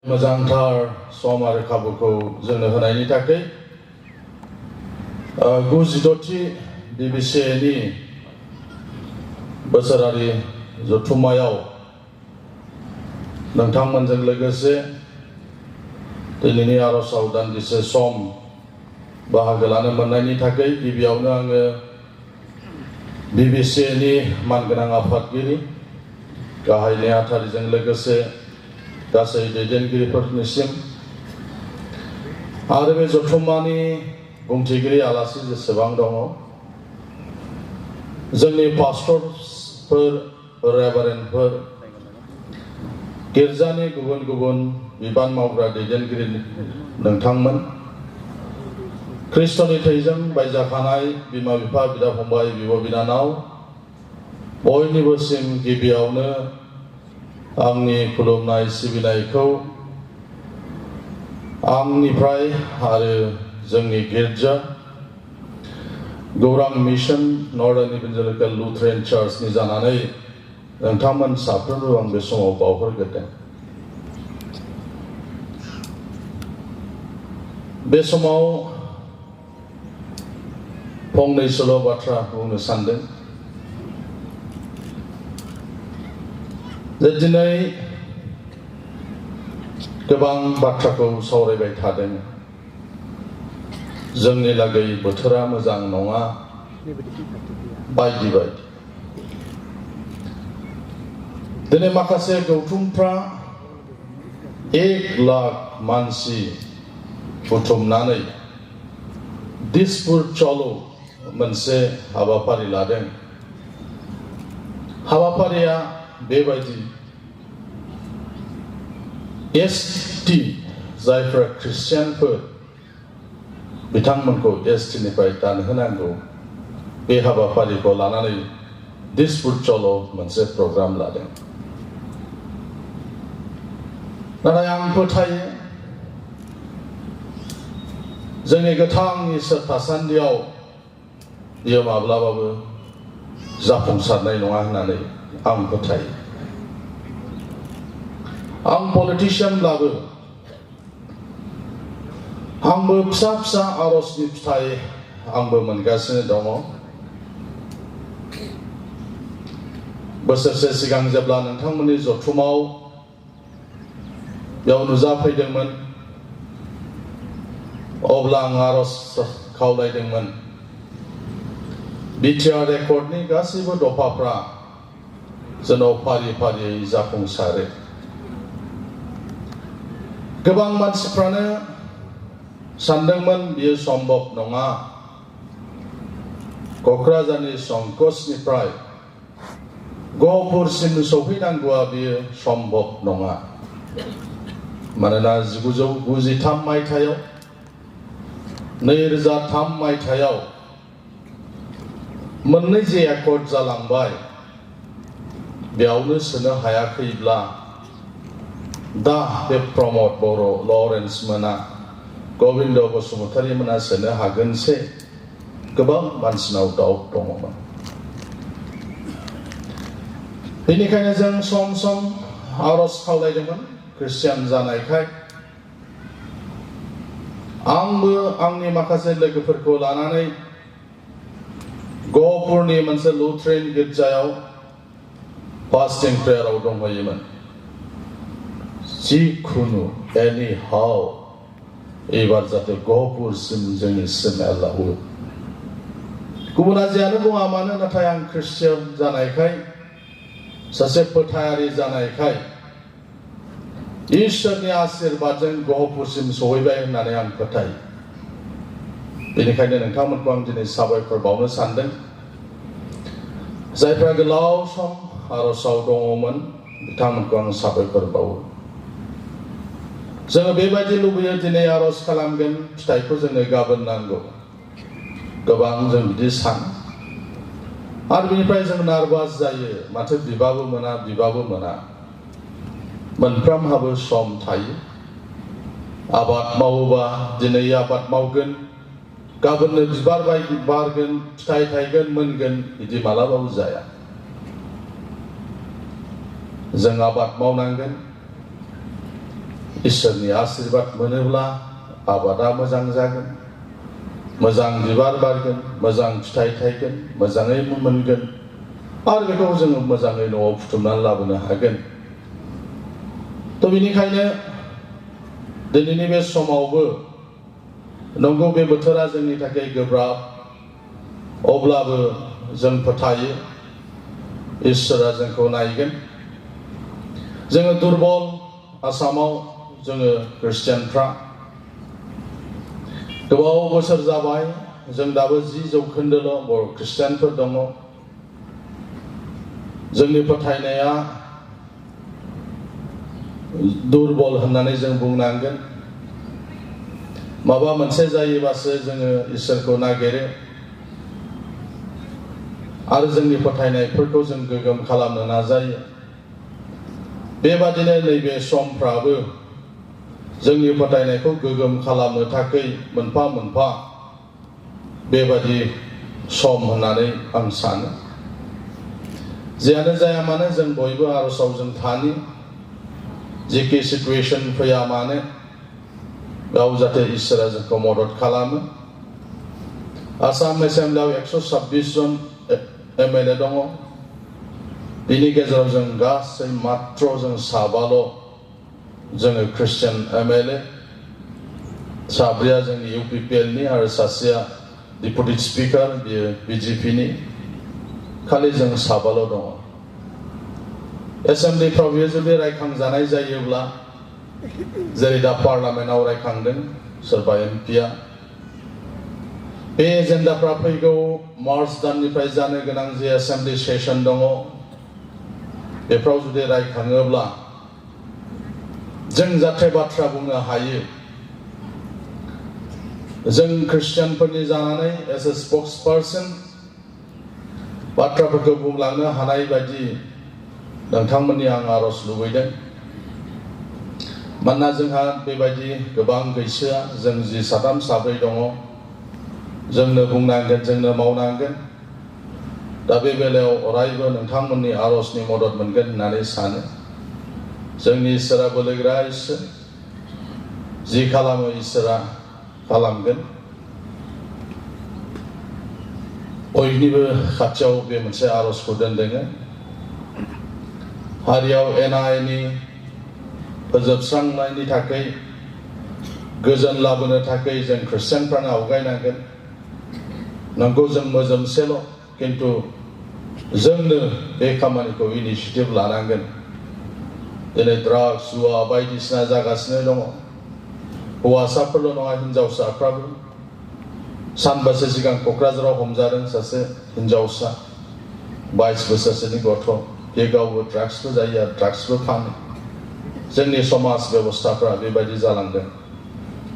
मोजांथार सम आरो खाबुखौ जोंनो होनायनि थाखाय 96थि BBCA नि बोसोरारि जथुम्मायाव नोंथांमोनजों लोगोसे दिनैनि आर'जआव दान्दिसे सम बाहागो लानो मोननायनि थाखाय गिबियावनो आङो BBCA नि मानगोनां आफादगिरि गाहाय नेहाथारिजों लोगोसे गासै दैदेनगिरिफोरनिसिम आरो बे जथुम्मानि बुंथिगिरि आलासि जेसेबां दङ जोंनि पास्टरफोर रेभारेन्डफोर गिर्जानि गुबुन गुबुन बिबान मावग्रा दैदेनगिरि नोंथांमोन ख्रिस्ट'नि थैजों बायजाखानाय बिमा बिफा बिदा फंबाय बिब' बिनानाव बयनिबोसिम गिबियावनो आंनि खुलुमनाय सिबिनायखौ आंनिफ्राय आरो जोंनि गिर्जा गौरां मिशन नर्दार्न इभान्जेलिकेल लुथेरान चार्चनि जानानै नोंथांमोन साफ्रोमबो आं बे समाव बावहरग्रोदों। बे समाव फंनैसोल' बाथ्रा बुंनो सानदों। दिनै गोबां बाथ्राखौ सावरायबाय थादों। जोंनि लागै बोथोरा मोजां नङा बायदि बायदि। दिनै माखासे गौथुमफ्रा 1 लाख मानसि बुथुमनानै दिसपुर चलो मोनसे हाबाफारि लादों। हाबाफारिया बेबायदि ST जायफ्रा ख्रिस्टियानफोर बिथांमोनखौ ST निफ्राय दानहोनांगौ बे हाबाफारिखौ लानानै दिसपुर चलो मोनसे प्रग्राम लादों। नाथाय आं फोथायो जोंनि गोथां इसोर थासान्दियाव बियो माब्लाबाबो जाफुंसारनाय नङा होननानै आं फोथायो। आं पलिटिशियानब्लाबो आंबो फिसा फिसा आर'जनि फिथाइ आंबो मोनगासिनो दङ। बोसोरसे सिगां जेब्ला नोंथांमोननि जथुमाव बेयाव नुजाफैदोंमोन अब्ला आं आर'ज खावलायदोंमोन बिटिआर रेकर्डनि गासैबो दफाफ्रा जेन' फारि फारियै जाफुंसारो। गोबां मानसिफ्रानो सानदोंमोन बियो सम्भब नङा। क'क्राझारनि संकसनिफ्राय गहपुरसिम सौफैनांगौआ बियो सम्भब नङा। मानोना 1993 मायथाइयाव 2003 मायथाइयाव मोननै जे एकर्ड जालांबाय बेयावनो सोनो हायाखैब्ला दा बे प्रमद बर' लरेन्स मोना गबिन्द बसुमतारी मोना सोनो हागोनसे गोबां मानसिनाव दाउट दङमोन। बेनिखायनो जों सम सम आर'ज खावलायदोंमोन ख्रिस्टियान जानायखाय। आंबो आंनि माखासे लोगोफोरखौ लानानै गहपुरनि मोनसे लुथेरान गिर्जायाव फास्टिं प्रेयाराव दंहैयोमोन। जिखुनु एनि हाउ एबार जाहाथे गहपुरसिम जोंनि सिमाया लावो। गुबुना जियानो बुङा मानो नाथाय आं ख्रिस्टियान जानायखाय सासे फोथायारि जानायखाय इसोरनि आशीर्बादजों गहपुरसिम सहैबाय होननानै आं फोथायो। बेनिखायनो नोंथांमोनखौ आं दिनै साबायखर बावनो सानदों। जायफ्रा गोलाव सम आर'जआव दङमोन बिथांमोनखौ आं साबायखर बावो। जोङो बेबायदि लुबैयो दिनै आर'ज खालामगोन फिथाइखौ जोंनो गाबोन नांगौ। गोबां जों बिदि सानो आरो बिनिफ्राय जों नार्भास जायो माथो बिबाबो मोना बिबाबो मोना। मोनफ्रोमहाबो सम थायो। आबाद मावोबा दिनै आबाद मावगोन गाबोननो बिबार बारगोन फिथाइ थायगोन मोनगोन बिदि मालाबाबो जाया। जों आबाद मावनांगोन इसोरनि आशीर्बाद मोनोब्ला आबादा मोजां जागोन, मोजां बिबार बारगोन, मोजां फिथाइ थायगोन, मोजाङै मोनगोन आरो बेखौ जोङो मोजाङै न'आव बुथुमनानै लाबोनो हागोन। थ' बेनिखायनो दिनैनि बे समावबो नंगौ बे बोथोरा जोंनि थाखाय गोब्राब, अब्लाबो जों फोथायो इसोरा जोंखौ नायगोन। जोङो दुरबल आसामाव जोङो ख्रिस्टियानफ्रा गोबाव बोसोर जाबाय, जों दाबो 10% बर' ख्रिस्टियानफोर दङ। जोंनि फोथायनाया दुरबल होननानै जों बुंनांगोन। माबा मोनसे जायोबासो जोङो इसोरखौ नागिरो आरो जोंनि फोथायनायफोरखौ जों गोगोम खालामनो नाजायो। बेबादिनो नैबे समफ्राबो जोंनि फोथायनायखौ गोगोम खालामनो थाखाय मोनफा मोनफा बेबादि सम होननानै आं सानो। जियानो जाया मानो जों बयबो आर'जआव जों थानि, जेखि सिटुएसन फैया मानो बेयाव जाहाथे इसोरा जोंखौ मदद खालामो। आसाम एसेम्बलियाव 126 जन MLA दङ। बिनि गेजेराव जों गासै मात्र जों 7 जोङो ख्रिस्टियान MLA, 3 जोंनि UPPL नि आरो 1 डिपुटि स्पिकार, बियो BJP नि। खालि जों 7 दङ। एसेम्बलिफ्राव बियो जुदि रायखांजानाय जायोब्ला, जेरै दा पार्लामेन्टआव रायखांदों सोरबा MPआ, बे एजेन्डाफ्रा फैगौ मार्च दाननिफ्राय जानो गोनां जे एसेम्बलि सेसन दङ, बेफ्राव जुदि रायखाङोब्ला जों जाहाथे बाथ्रा बुंनो हायो। जों ख्रिस्टियानफोरनि जानानै एज ए स्पक्स पार्सन बाथ्राफोरखौ बुंलांनो हानाय बायदि नोंथांमोननि आं आर'ज लुबैदों। मानोना जोंहा बेबायदि गोबां गैसोआ, जों 3 4 दङ, जोंनो बुंनांगोन, जोंनो मावनांगोन। दा बे बेलायाव अरायबो नोंथांमोननि आर'जनि मदद मोनगोन होननानै सानो। जोंनि इसोरा बोलोगोरा इसोर, जि खालामो इसोरा खालामगोन। बयनिबो खाथियाव बे मोनसे आर'जखौ दोनदों। हारियाव एना-एनि फोजोबस्रांनायनि थाखाय, गोजोन लाबोनो थाखाय जों ख्रिस्टियानफ्रानो आवगायनांगोन। नंगौ जों मोजोमसेल', किन्तु जोंनो बे खामानिखौ इनिशिएटिभ लानांगोन। दिनै ड्राग्स, जुवा बायदिसिना जागासिनो दङ। हौवासाफोरल' नङा, हिनजावसाफ्राबो। सानबासो सिगां क'क्राझाराव हमजादों सासे हिनजावसा, 22 बोसोरसोनि गथ'। बे गावबो ड्राग्सबो जायो आरो ड्राग्सबो फानो। जोंनि समाज बेबस्थाफ्रा बेबायदि जालांदों।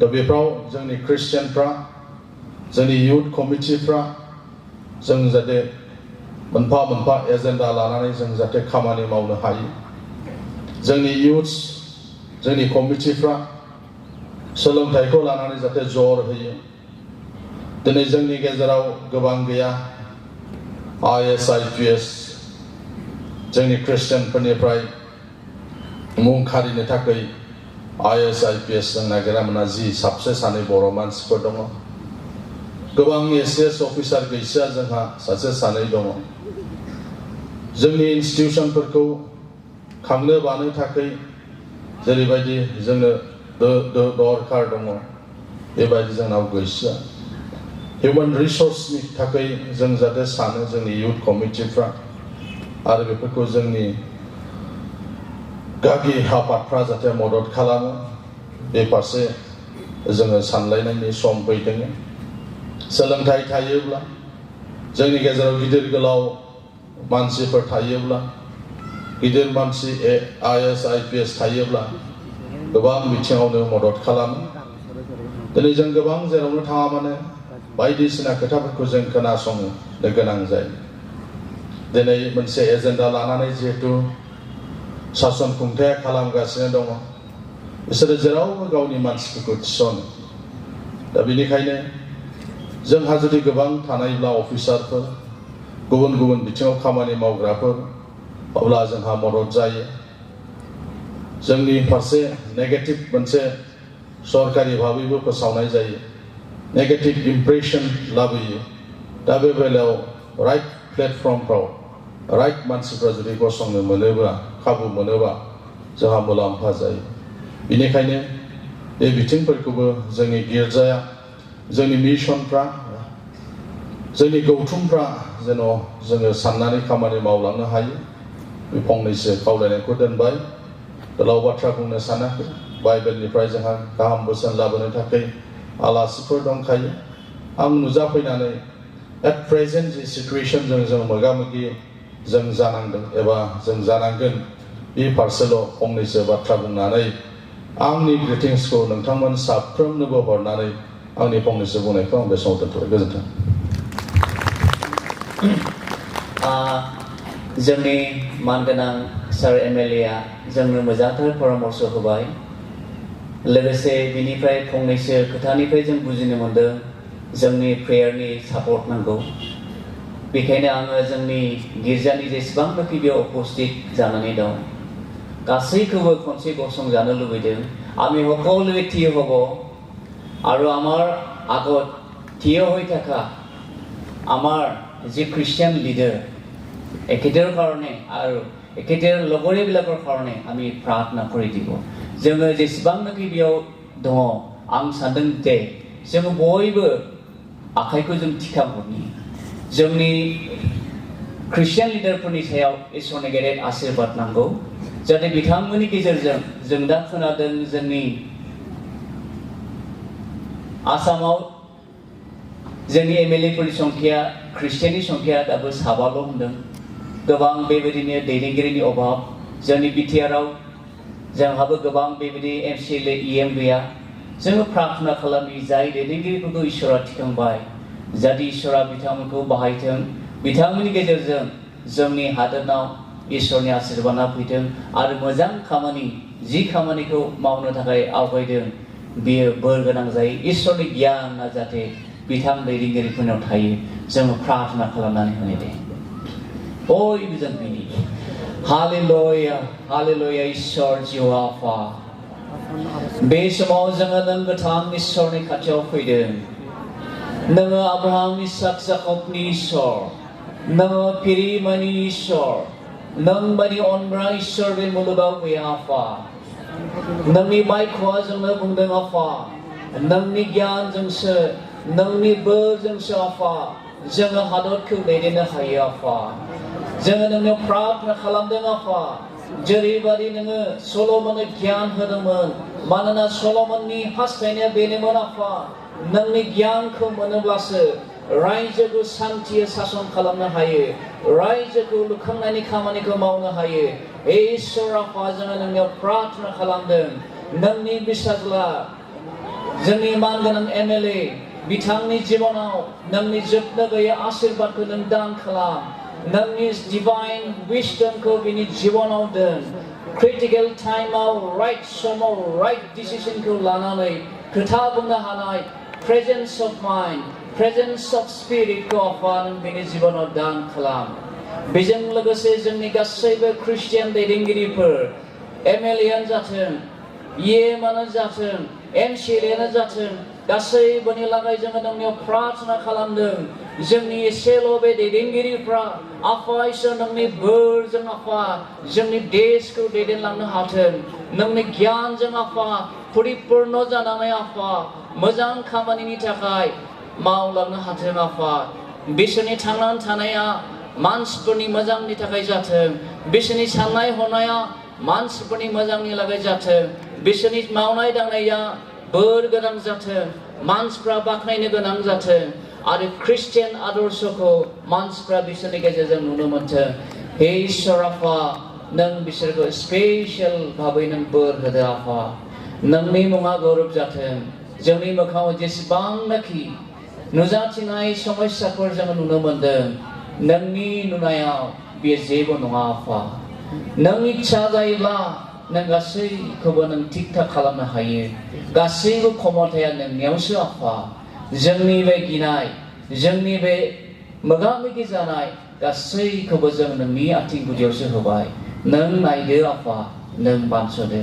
दा बेफ्राव जोंनि ख्रिस्टियानफ्रा, जोंनि इउथ कमिटिफ्रा, जों जाहाथे मोनफा मोनफा एजेन्डा लानानै जों जाहाथे खामानि मावनो हायो। जोंनि इउथ्स, जोंनि कमिटिफ्रा सोलोंथाइखौ लानानै जाहाथे जर होयो। दिनै जोंनि गेजेराव गोबां गैया। IAS IPS जोंनि ख्रिस्टियानफोरनिफ्राय मुं खारिनो थाखाय IAS IPS जों नागिरा मोना, 10 साबसे सानै बर' मानसिफोर दङ। गोबां ACS अफिसार गैसोआ, जोंहा सासे सानै दङ। जोंनि इन्स्टिटिउसनफोरखौ खांनो बानो थाखाय जेरैबायदि जोंनो दरखार दङ, बेबायदि जोंनाव गैसोआ। हिउमेन रिसर्सनि थाखाय जों जाहाथे सानो, जोंनि इउथ कमिटिफ्रा आरो बेफोरखौ जोंनि गागि आफादफ्रा जाहाथे मदद खालामो, बे फारसे जोङो सानलायनायनि सम फैदों। सोलोंथाइ थायोब्ला, जोंनि गेजेराव गिदिर गोलाव मानसिफोर थायोब्ला, गिदिर मानसि IAS IPS थायोब्ला गोबां बिथिङावनो मदद खालामो। दिनै जों गोबां जेरावनो थाङा मानो बायदिसिना खोथाफोरखौ जों खोनासंनो गोनां जायो। दिनै मोनसे एजेन्डा लानानै जिहेतु सासन खुंथाया खालामगासिनो दङ, बिसोरो जेरावबो गावनि मानसिफोरखौ थिसनो। दा बेनिखायनो जोंहा जुदि गोबां थानायब्ला अफिसारफोर, गुबुन गुबुन बिथिङाव खामानि मावग्राफोर, अब्ला जोंहा मदद जायो। जोंनि फारसे नेगेटिव मोनसे सरकारि भाबैबो फोसावनाय जायो नेगेटिव इमप्रेसन लाबोयो दा बे बेलायाव राइट प्लेटफर्मफ्राव राइट मानसिफ्रा जुदि गसंनो मोनोबा खाबु मोनोबा जोंहा मुलाम्फा जायो बेनिखायनो बे बिथिंफोरखौबो जोंनि गिर्जाया जोंनि मिशनफ्रा जोंनि गौथुमफ्रा जेन' जोङो साननानै खामानि मावलांनो हायो बे फंनैसो खावलायनायखौ दोनबाय गोलाव बाथ्रा बुंनो सानाखै बाइबेलनिफ्राय जोंहा गाहाम बोसोन लाबोनो थाखाय आलासिफोर दंखायो आं नुजाफैनानै एट प्रेजेन्ट जि सिटुएशनजों जों मोगा मोगि जों जानांदों एबा जों जानांगोन बे फारसेल' फंनैसो बाथ्रा बुंनानै आंनि ग्रिटिंसखौ नोंथांमोन साफ्रोमनोबो हरनानै आंनि फंनैसो बुंनायखौ आं बे समाव दोनथ'बाय गोजोन्थों जोंनि मानगोनां सार एमएलए आ जोंनो मोजांथार परामर्श होबाय लोगोसे बिनिफ्राय फंनैसो खोथानिफ्राय जों बुजिनो मोनदों जोंनि प्रेयारनि सापर्ट नांगौ बेखायनो आङो जोंनि गिर्जानि जेसेबांनाखि बेयाव उपस्थित जानानै दं गासैखौबो खनसे गसंजानो लुबैदों আমি সকলোৱে থিয় হ'ব আৰু আমাৰ আগত থিয় হৈ থকা আমাৰ যে খ্ৰীষ্টিয়ান লিডাৰ একেটাৰ কাৰণে আৰু একেটাৰ লগৰীয়াবিলাকৰ কাৰণে আমি প্ৰাৰ্থনা কৰি দিব जोङो जेसेबांनाखि बेयाव दङ आं सानदों जे जोङो बयबो आखाइखौ जों थिखांहरनि जोंनि ख्रिस्टियान लिडारफोरनि सायाव इसोरनि गेदेर आशीर्बाद नांगौ जाहाथे बिथांमोननि गेजेरजों जों दा खोनादों जोंनि आसामाव जोंनि एमएलएफोरनि संख्या ख्रिस्टियाननि संख्या दाबो साबाल' होनदों गोबां बेबायदिनो दैदेनगिरिनि अभाब जोंनि बिटिआरआव जोंहाबो गोबां बेबायदि एमसिएलए इएम गैया जोङो प्रार्थना खालामनि जाय दैदेनगिरिफोरखौ इसोरा थिखांबाय जाहाथे इसोरा बिथांमोनखौ बाहायथों बिथांमोननि गेजेरजों जोंनि हादोराव इसोरनि आशीर्बादा फैथों आरो मोजां खामानि जि खामानिखौ मावनो थाखाय आवगायदों बेयो बोर गोनां जायो इसोरनि गियाना जाहाथे बिथां दैदेनगिरिफोरनाव थायो जोङो प्रार्थना खालामनानै होनो दे बयबो जों बिनि हालेलुया हालेलुया इसोर जिउ आफा बे समाव जोङो नों गोथां इसोरनि खाथियाव फैदों नोङो आब्राहाम इसाक जाकबनि इसोर नोङो पिरिमानि इसोर नों बायदि अनग्रा इसोर बे मुलुगाव गैया आफा नोंनि बायख'आ जोंनो बुंदों आफा नोंनि गियानजोंसो नोंनि बोरजोंसो आफा जोङो हादरखौ दैदेननो हायो आफा जोङो नोंनियाव प्रार्थना खालामदों आफा जेरैबादि नोङो सल'मननो गियान होदोंमोन मानोना सल'मननि हास्थायनाया बेनोमोन आफा नोंनि गियानखौ मोनोब्लासो रायजोखौ सान्थियै सासन खालामनो हायो रायजोखौ लुखांनायनि खामानिखौ मावनो हायो इसोर आफा जोङो नोंनियाव प्रार्थना खालामदों नोंनि बिसाज्ला जोंनि मानगोनां एमएलए बिथांनि जिबनाव नोंनि जोबनो गैयै आशीर्बादखौ नों दान खालाम नोंनि डिवाइन विजडमखौ बिनि जिबनाव दोन क्रिटिकल टाइमाव राइट समाव राइट डिसिजनखौ लानानै खोथा बुंनो हानाय presence of mind presence of स्पिरिटखौ आफा नों बिनि जिबनाव दान खालाम बेजों लोगोसे जोंनि गासैबो ख्रिस्टियान दैदेनगिरिफोर एमएलएआनो जाथों इएमआनो जाथों एमसिएलएआनो जाथों गासैबोनि लागै जोङो नोंनियाव प्रार्थना खालामदों जोंनि एसेल' बे दैदेनगिरिफ्रा आफा इसोर नोंनि बोरजों आफा जोंनि देशखौ दैदेनलांनो हाथों नोंनि गियानजों आफा परिपुर्ण जानानै आफा मोजां खामानिनि थाखाय मावलांनो हाथों आफा बिसोरनि थांनानै थानाया मानसिफोरनि मोजांनि थाखाय जाथों बिसोरनि साननाय हनाया मानसिफोरनि मोजांनि लागै जाथों बिसोरनि मावनाय दांनाया बोर गोनां जाथों मानसिफ्रा बाख्नायनो गोनां जाथों आरो ख्रिस्टियान आदर्शखौ मानसिफ्रा बिसोरनि गेजेरजों नुनो मोनथों हे इसोर आफा नों बिसोरखौ स्पेसियेल भाबै नों बोर होदो आफा नोंनि मुङा गौरब जाथों जोंनि मोखाङाव जेसेबांनाखि नुजाथिनाय समस्याफोर जोङो नुनो मोनदों नोंनि नुनायाव बेयो जेबो नङा आफा नों इच्छा जायोब्ला नों गासैखौबो नों थिक थाक खालामनो हायो गासैबो क्षमताया नोंनियावसो आफा जोंनि बे गिनाय जोंनि बे मोगा मोगि जानाय गासैखौबो जों नोंनि आथिं गुदियावसो होबाय नों नायदो आफा नों बानस'दो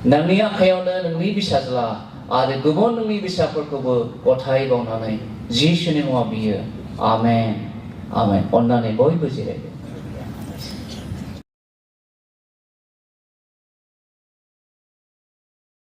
नोंनि आखायावनो नोंनि फिसाज्ला आरो गुबुन नोंनि फिसाफोरखौबो गथाय बावनानै जिसुनि मुङाव बियो आमेन आमेन अननानै बयबो जिरायदो